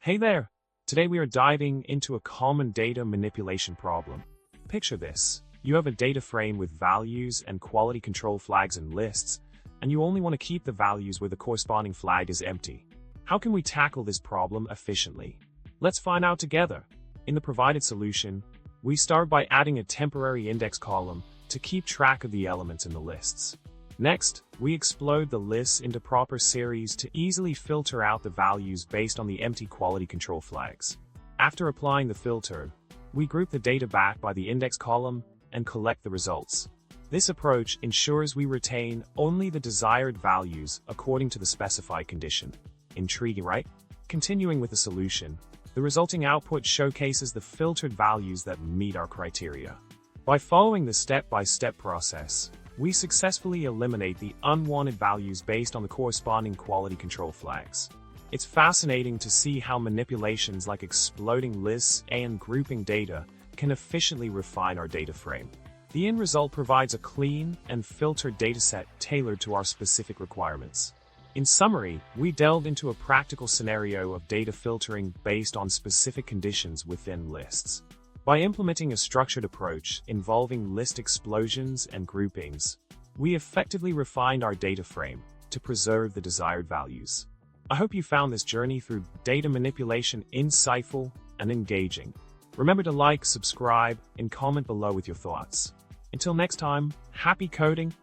Hey there! Today we are diving into a common data manipulation problem. Picture this. You have a data frame with values and quality control flags and lists, and you only want to keep the values where the corresponding flag is empty. How can we tackle this problem efficiently? Let's find out together. In the provided solution, we start by adding a temporary index column to keep track of the elements in the lists. Next, we explode the lists into proper series to easily filter out the values based on the empty quality control flags. After applying the filter, we group the data back by the index column and collect the results. This approach ensures we retain only the desired values according to the specified condition. Intriguing, right? Continuing with the solution, the resulting output showcases the filtered values that meet our criteria. By following the step-by-step process, we successfully eliminate the unwanted values based on the corresponding quality control flags. It's fascinating to see how manipulations like exploding lists and grouping data can efficiently refine our data frame. The end result provides a clean and filtered dataset tailored to our specific requirements. In summary, we delved into a practical scenario of data filtering based on specific conditions within lists. By implementing a structured approach involving list explosions and groupings, we effectively refined our data frame to preserve the desired values. I hope you found this journey through data manipulation insightful and engaging. Remember to like, subscribe, and comment below with your thoughts. Until next time, happy coding!